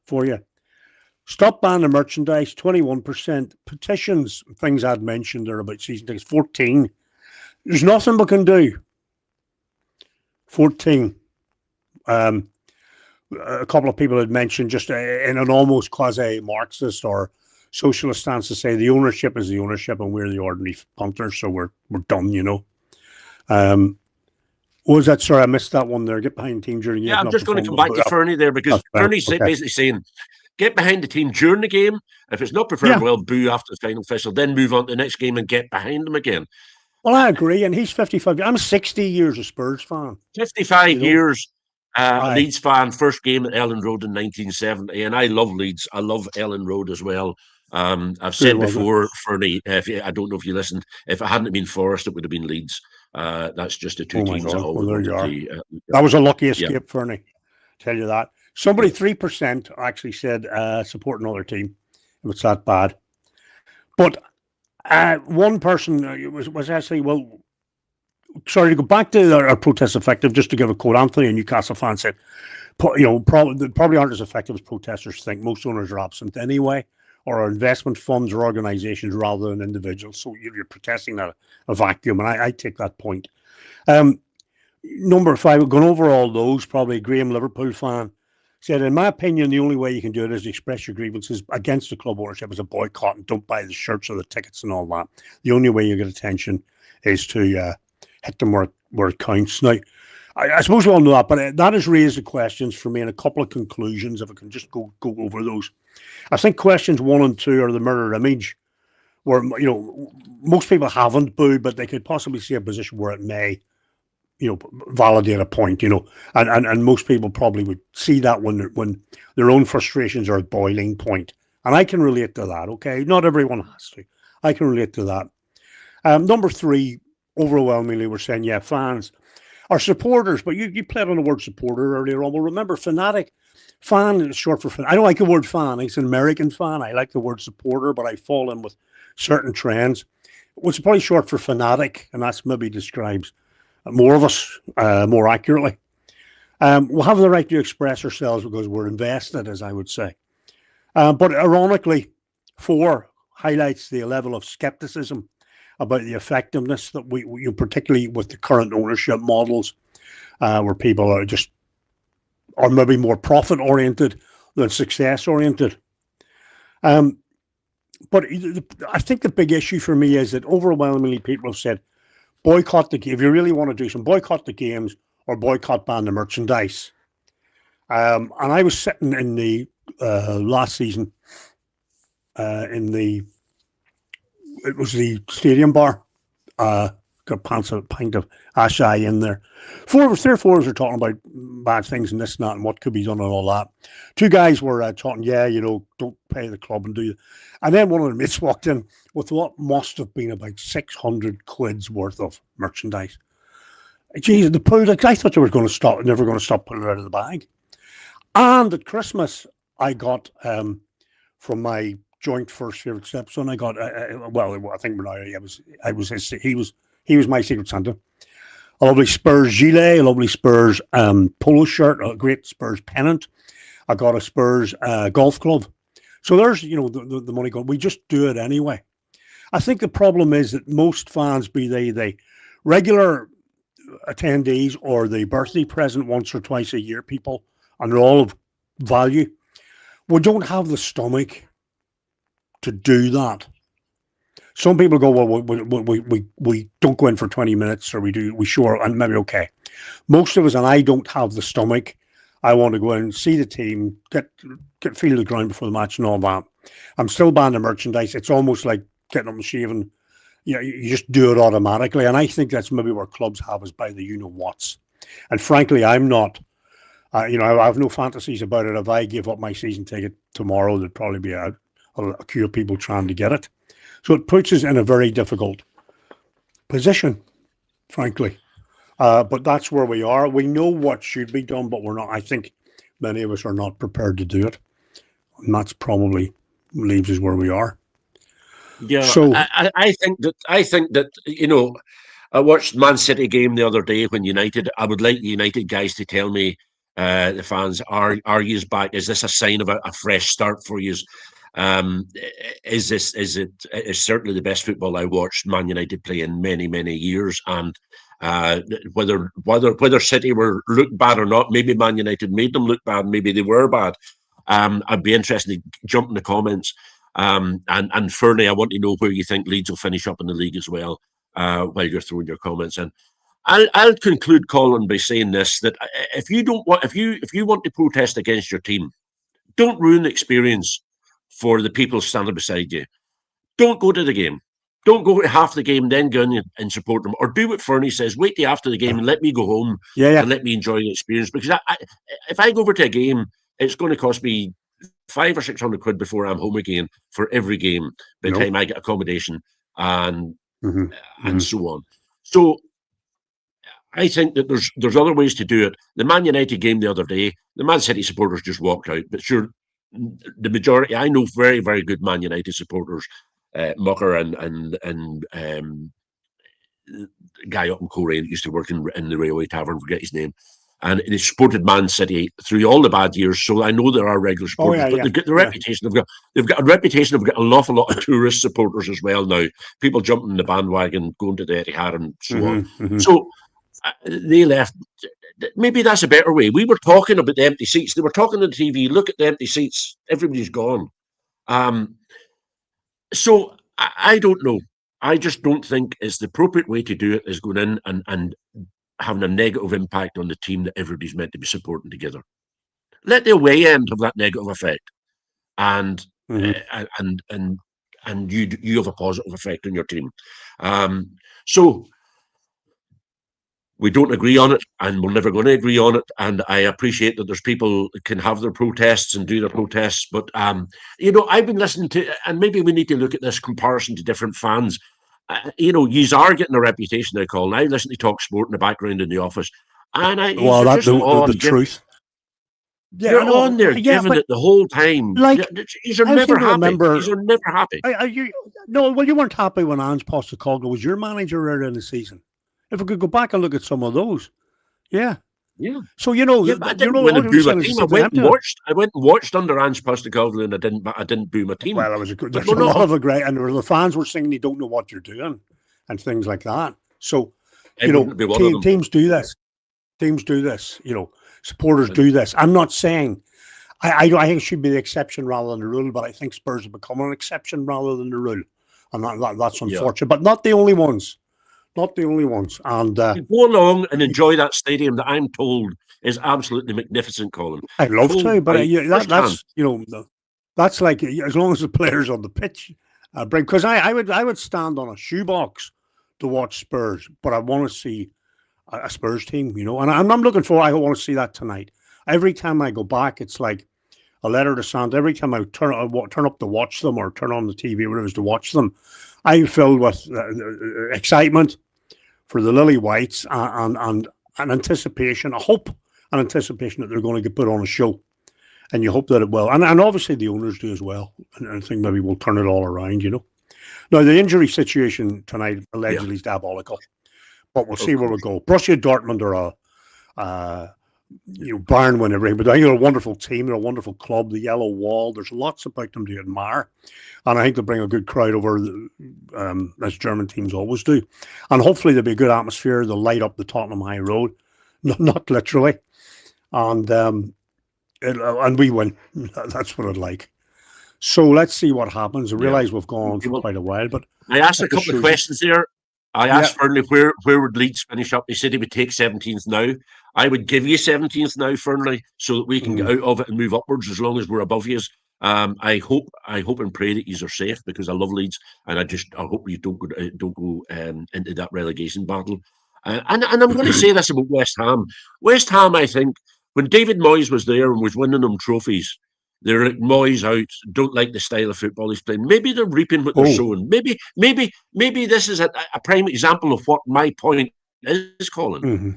for you. Stop banning merchandise, 21%. Petitions, things I'd mentioned there about season tickets, 14. There's nothing we can do. 14. A couple of people had mentioned just in an almost quasi-Marxist or socialist stance to say the ownership is the ownership and we're the ordinary punters, so we're done, What was that? Sorry, I missed that one there. Get behind the team during the game. Yeah, I'm just going to come back to Fernie there because Fernie's basically saying, get behind the team during the game. If it's not preferred, well, boo after the final whistle, then move on to the next game and get behind them again. Well, I agree, and he's 55. I'm 60 years a Spurs fan. 55 years. Leeds fan, first game at Ellen Road in 1970, and I love Leeds. I love Ellen Road as well. I've said before, Fernie, I don't know if you listened, if it hadn't been Forest, it would have been Leeds. That's just the two teams that always that was a lucky escape, Fernie. Tell you that. Somebody 3% actually said support another team if it's that bad. But one person was actually, sorry, to go back to our protests effective, just to give a quote. Anthony, a Newcastle fan, said, probably aren't as effective as protesters think. Most owners are absent anyway, or investment funds or organisations rather than individuals. So you're protesting a vacuum, and I take that point. Number 5, going over all those, probably Graham, Liverpool fan, said, in my opinion, the only way you can do it is to express your grievances against the club ownership as a boycott and don't buy the shirts or the tickets and all that. The only way you get attention is to hit them where it counts. Now, I suppose we all know that, but that has raised the questions for me and a couple of conclusions, if I can just go over those. I think questions 1 and 2 are the mirror image, where most people haven't booed, but they could possibly see a position where it may validate a point, and most people probably would see that when their own frustrations are at boiling point. And I can relate to that, okay? Not everyone has to. I can relate to that. Number 3, overwhelmingly, we're saying, yeah, fans are supporters, but you played on the word supporter earlier on. Well, remember, fanatic, fan is short for fan. I don't like the word fan. It's an American fan. I like the word supporter, but I fall in with certain trends. Which is probably short for fanatic, and that's maybe describes more of us more accurately. We'll have the right to express ourselves because we're invested, as I would say. But ironically, 4 highlights the level of skepticism about the effectiveness that we particularly with the current ownership models, where people are maybe more profit oriented than success oriented. But I think the big issue for me is that overwhelmingly people have said, boycott the game. If you really want to do some, boycott the games or boycott ban the merchandise. And I was sitting in the last season it was the stadium bar. Got a pint of Ashai in there. 3 or 4 are talking about bad things and this and that and what could be done and all that. 2 guys were talking, don't pay the club and do you. And then one of the mates walked in with what must have been about 600 quid's worth of merchandise. Jeez, the pool, I thought they were going to stop, never going to stop putting it out of the bag. And at Christmas, I got from my joint first favourite stepson, I got, I think he was my Secret Santa. A lovely Spurs gilet, a lovely Spurs polo shirt, a great Spurs pennant. I got a Spurs golf club. So there's, the money going. We just do it anyway. I think the problem is that most fans, be they regular attendees or the birthday present once or twice a year people, and they're all of value, we don't have the stomach to do that. Some people go, well, we don't go in for 20 minutes, or we sure, and maybe okay. Most of us, and I don't have the stomach. I want to go in and see the team, get feel the ground before the match and all that. I'm still buying the merchandise. It's almost like getting up and shaving. You just do it automatically. And I think that's maybe where clubs have us by the you-know-whats. And frankly, I'm not, I have no fantasies about it. If I give up my season ticket tomorrow, there'd probably be a queue of people trying to get it. So it puts us in a very difficult position, frankly. But that's where we are. We know what should be done, but we're not. I think many of us are not prepared to do it. And that's probably leaves us where we are. Yeah, so I think that I watched Man City game the other day when United. I would like the United guys to tell me, the fans, are you back? Is this a sign of a fresh start for you? Is it certainly the best football I watched Man United play in many years, and whether City were looked bad or not, maybe Man United made them look bad, maybe they were bad. I'd be interested to jump in the comments. And Fernie, I want to know where you think Leeds will finish up in the league as well, while you're throwing your comments in. I'll conclude, Colin, by saying this: that if you want to protest against your team, don't ruin the experience for the people standing beside you. Don't go to the game. Don't go to half the game, then go in and support them. Or do what Fernie says: wait till after the game and let me go home and let me enjoy the experience. Because if I go over to a game, it's going to cost me 500 or 600 quid before I'm home again for every game by the time I get accommodation and so on. So I think that there's other ways to do it. The Man United game the other day, the Man City supporters just walked out, but sure, the majority, I know very, very good Man United supporters, Mucker and guy up in Colin used to work in the Railway Tavern, forget his name, and they supported Man City through all the bad years. So I know there are regular supporters, but they've got the reputation. They've got a reputation of getting an awful lot of tourist supporters as well now. People jumping in the bandwagon, going to the Etihad and so on. So they left. Maybe that's a better way. We were talking about the empty seats. They were talking on the TV. Look at the empty seats. Everybody's gone. So I don't know. I just don't think it's the appropriate way to do it is going in and having a negative impact on the team that everybody's meant to be supporting together. Let the away end have that negative effect. and Mhm. and you have a positive effect on your team. So we don't agree on it, and we're never going to agree on it. And I appreciate that there's people that can have their protests and do their protests. But I've been listening to, and maybe we need to look at this comparison to different fans. Yous are getting a reputation, I call. I listen to Talk Sport in the background in the office, and Well, you're that just the on. truth. Yeah, I You're know. on there Yeah, giving but it the whole time. like You're I never seem to happy. remember. You're never happy. No, well, you weren't happy when Ange Postecoglou was your manager earlier in the season. If we could go back and look at some of those, yeah. Yeah. So Yeah, but I didn't go in all and you're boo my saying is the team. I same thing went I'm and doing. watched. I went and watched under Ange Postecoglou, and I didn't boo my team. Well, But there's we're a lot not. of great, and the fans were saying they don't know what you're doing and things like that. So, I wouldn't be one of them. teams do this. Teams do this. Supporters do this. I'm not saying. I think it should be the exception rather than the rule, but I think Spurs have become an exception rather than the rule, and that's unfortunate. But not the only ones. Not the only ones. And You go along and enjoy that stadium that I'm told is absolutely magnificent, Colin. I'd love Told to, but by firsthand. that's like as long as the players on the pitch bring. Because I would stand on a shoebox to watch Spurs, but I want to see a Spurs team, and I'm looking for. I want to see that tonight. Every time I go back, it's like a letter to Santa. Every time I turn up to watch them or turn on the TV, whatever it is to watch them, I'm filled with excitement for the Lily Whites and anticipation, a hope and anticipation that they're going to get put on a show. And you hope that it will. And obviously the owners do as well. And I think maybe we'll turn it all around, Now, the injury situation tonight allegedly is diabolical. But we'll see where we go. Borussia Dortmund are barn win everything, but I think they're a wonderful team. They're a wonderful club. The yellow wall. There's lots about them to admire, and I think they'll bring a good crowd over, as German teams always do. And hopefully there'll be a good atmosphere. They'll light up the Tottenham High Road, not literally, and we win. That's what I'd like. So let's see what happens. I realise we've gone on for quite a while, but I asked a couple of questions there. I asked Fernley where would Leeds finish up. He said he would take 17th now. I would give you 17th now, Fernley, so that we can get out of it and move upwards as long as we're above you. I hope and pray that you are safe, because I love Leeds, and I hope you don't go into that relegation battle. And I'm going to say this about West Ham. West Ham, I think, when David Moyes was there and was winning them trophies, they're like, Moyes out, don't like the style of football he's playing. Maybe they're reaping what they're sowing. Maybe this is a prime example of what my point is, Colin. Mm-hmm.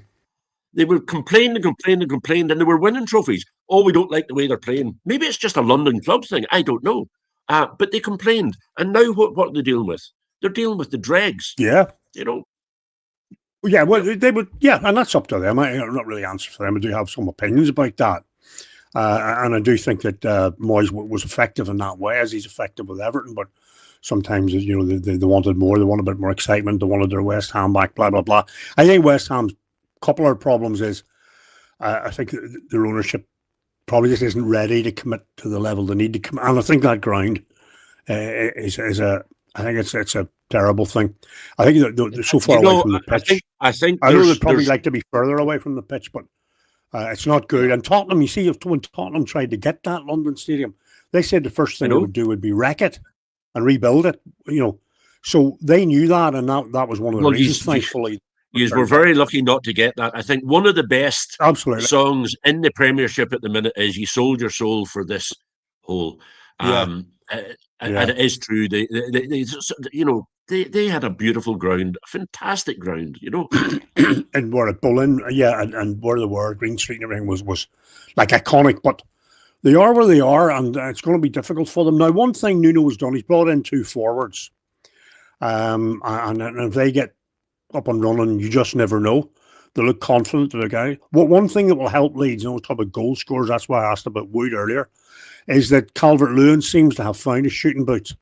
They were complaining, and they were winning trophies. Oh, we don't like the way they're playing. Maybe it's just a London club thing. I don't know. But they complained. And now what are they dealing with? They're dealing with the dregs. Yeah. Yeah, well, they would, and that's up to them. I'm not really answering for them. I do have some opinions about that. And I do think that Moyes was effective in that way, as he's effective with Everton. But sometimes, they wanted more. They wanted a bit more excitement. They wanted their West Ham back, blah, blah, blah. I think West Ham's couple of problems is I think their ownership probably just isn't ready to commit to the level they need to commit. And I think that ground is it's a terrible thing. I think they're so far away from the pitch. I think I know they'd probably like to be further away from the pitch, but it's not good. And Tottenham, you see, when Tottenham tried to get that London stadium, they said the first thing they would do would be wreck it and rebuild it. So they knew that, and that was one of the reasons. Thankfully, you were very lucky not to get that. I think one of the best songs in the Premiership at the minute is "You Sold Your Soul for This Hole," and it is true. They had a beautiful ground, a fantastic ground, and we're at Bullen, and where they were, Green Street and everything was like iconic. But they are where they are, and it's going to be difficult for them. Now, one thing Nuno has done, he's brought in 2 forwards, and if they get up and running, you just never know. They look confident to the guy. One thing that will help Leeds, talk about goal scorers, that's why I asked about Wood earlier, is that Calvert-Lewin seems to have found his shooting boots.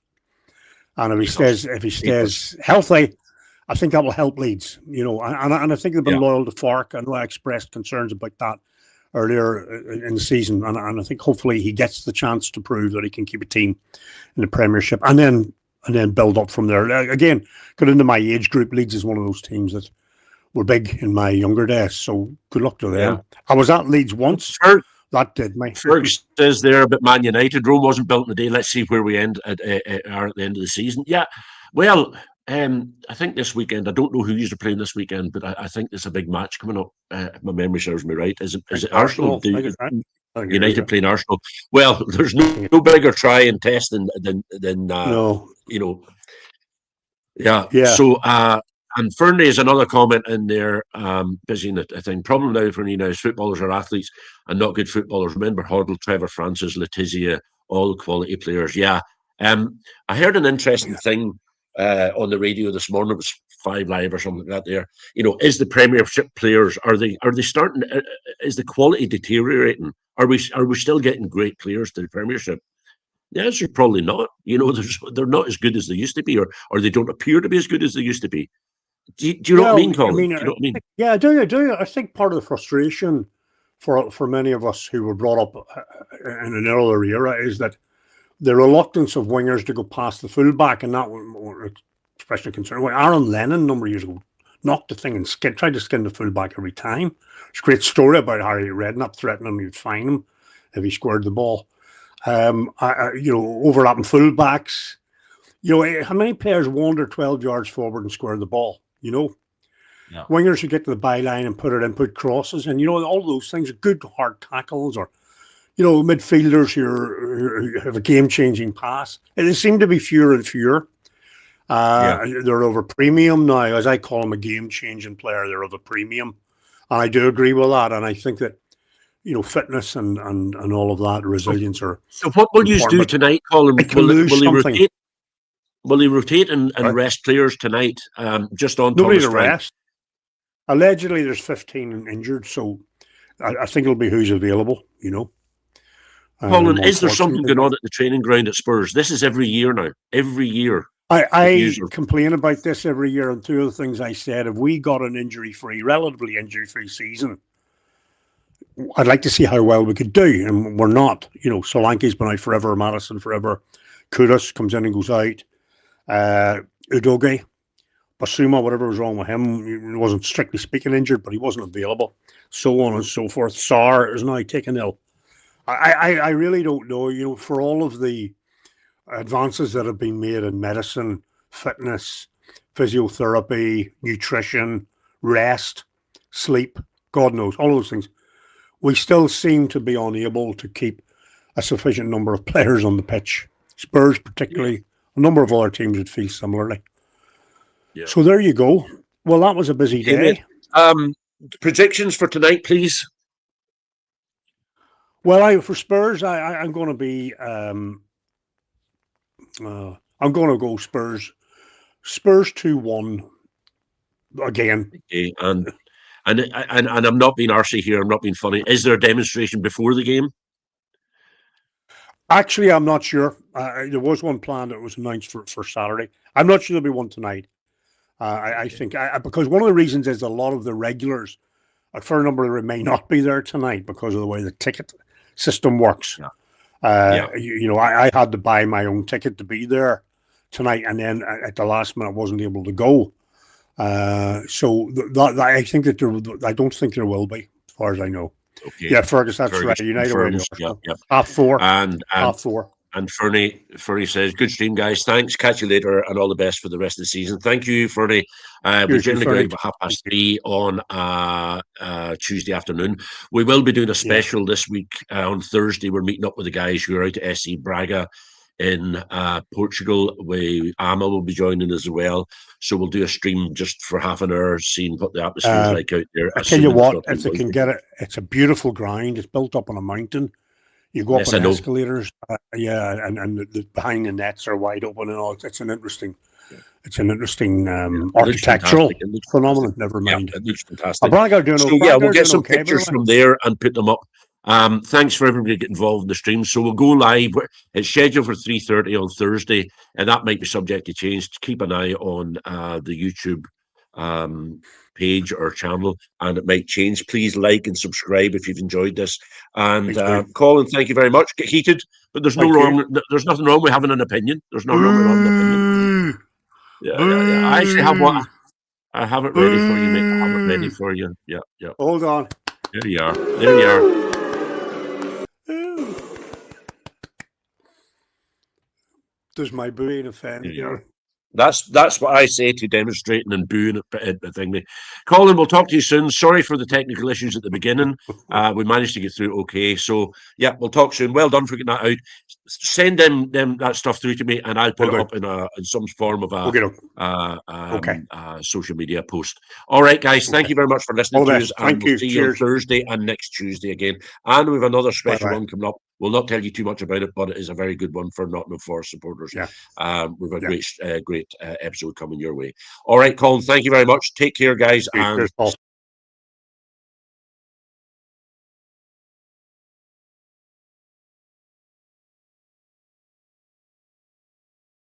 And if he stays healthy, I think that will help Leeds. And I think they've been loyal to Farke. I know I expressed concerns about that earlier in the season, and I think hopefully he gets the chance to prove that he can keep a team in the Premiership, and then build up from there. Again, got into my age group. Leeds is one of those teams that were big in my younger days. So good luck to them. I was at Leeds once. That did me. Ferg says there about Man United. Rome wasn't built in a day. Let's see where we end are at the end of the season. Yeah, well, I think this weekend. I don't know who you're playing this weekend, but I think there's a big match coming up. If my memory serves me right. Is it Arsenal? United playing Arsenal. Well, there's no bigger try and test than No. you know. Yeah. Yeah. So and Fernie is another comment in there. Busy in a thing. Problem now for me now is footballers are athletes and not good footballers. Remember Hoddle, Trevor Francis, Letizia, all quality players. Yeah. I heard an interesting thing on the radio this morning. It was 5 Live or something like that. There, is the Premiership players are they starting? Is the quality deteriorating? Are we still getting great players to the Premiership? The answer is probably not. They're not as good as they used to be, or they don't appear to be as good as they used to be. Do you know what I mean, Colin? Do you know what I mean? Yeah, I do. I think part of the frustration for many of us who were brought up in an earlier era is that the reluctance of wingers to go past the fullback, and that was especially concerned. Well, Aaron Lennon a number of years ago knocked the thing and tried to skin the fullback every time. It's a great story about Harry Redknapp threatening him he'd fine him if he squared the ball. Overlapping fullbacks. How many players wander 12 yards forward and square the ball? Yeah. Wingers who get to the byline and put crosses, and all those things are good hard tackles, or midfielders who have a game-changing pass. They seem to be fewer and fewer. They're over premium now, as I call them, a game-changing player. They're of a premium, and I do agree with that. And I think that fitness and all of that, resilience are. So what will you do tonight, Colin? Will he rotate and rest players tonight? Just on nobody Thomas to Frank? rest. Allegedly, there's 15 injured, so I think it'll be who's available. Colin, is there something going on at the training ground at Spurs? This is every year now. Every year. I complain about this every year, and two of the things I said, if we got an relatively injury-free season, I'd like to see how well we could do, and we're not. Solanke's been out forever, Madison forever, Kudus comes in and goes out, Udogie, Basuma, whatever was wrong with him, he wasn't strictly speaking injured, but he wasn't available, so on and so forth. Sarr is now taken ill. I really don't know, for all of the advances that have been made in medicine, fitness, physiotherapy, nutrition, rest, sleep, God knows, all those things, we still seem to be unable to keep a sufficient number of players on the pitch. Spurs particularly, a number of other teams would feel similarly. Yeah. So there you go. Well, that was a busy day. Predictions for tonight, please. Well, for Spurs, I'm going to be. I'm going to go Spurs. Spurs 2-1 again. Okay, and I'm not being arsey here. I'm not being funny. Is there a demonstration before the game? Actually, I'm not sure. There was one planned that was announced for Saturday. I'm not sure there'll be one tonight. I think because one of the reasons is a lot of the regulars, a fair number of them may not be there tonight because of the way the ticket system works. Yeah. I had to buy my own ticket to be there tonight, and then at the last minute, I wasn't able to go. So I think that I don't think there will be, as far as I know. Okay. Yeah, Fergus, that's right. United away. Yep. 4:30. And 4:30. And Fernie says, good stream, guys. Thanks. Catch you later, and all the best for the rest of the season. Thank you, Fernie. We're generally going to 3:30 on Tuesday afternoon. We will be doing a special this week on Thursday. We're meeting up with the guys who are out to SC Braga in Portugal. Ama will be joining as well. So we'll do a stream just for half an hour, seeing what the atmosphere is like out there. I tell you what, if they can get it, it's a beautiful ground. It's built up on a mountain. You go up on escalators, and behind the nets are wide open and all. It's an interesting, architectural phenomenon. Never mind. Yeah, it looks fantastic. We'll get some pictures from there and put them up. Thanks for everybody getting involved in the stream. So we'll go live. It's scheduled for 3:30 on Thursday, and that might be subject to change. Keep an eye on the YouTube page or channel, and it might change. Please like and subscribe if you've enjoyed this. And Colin, thank you very much. Get heated, but there's nothing wrong with having an opinion. There's nothing wrong with having an opinion. Yeah. I actually have one. I have it ready for you, mate. I have it ready for you. Yeah. Hold on. There you are. Does my booing offend you? That's what I say to demonstrating and booing at the thing. Colin, we'll talk to you soon. Sorry for the technical issues at the beginning. We managed to get through okay. So yeah, we'll talk soon. Well done for getting that out. Send them that stuff through to me, and I'll put it up in some form of a social media post. All right, guys. Thank you very much for listening to us. Thank you. See you on Thursday and next Tuesday again. And we have another special one coming up. We'll not tell you too much about it, but it is a very good one for Nottingham Forest supporters. Yeah. We've a great episode coming your way. All right, Colin, thank you very much. Take care, guys. And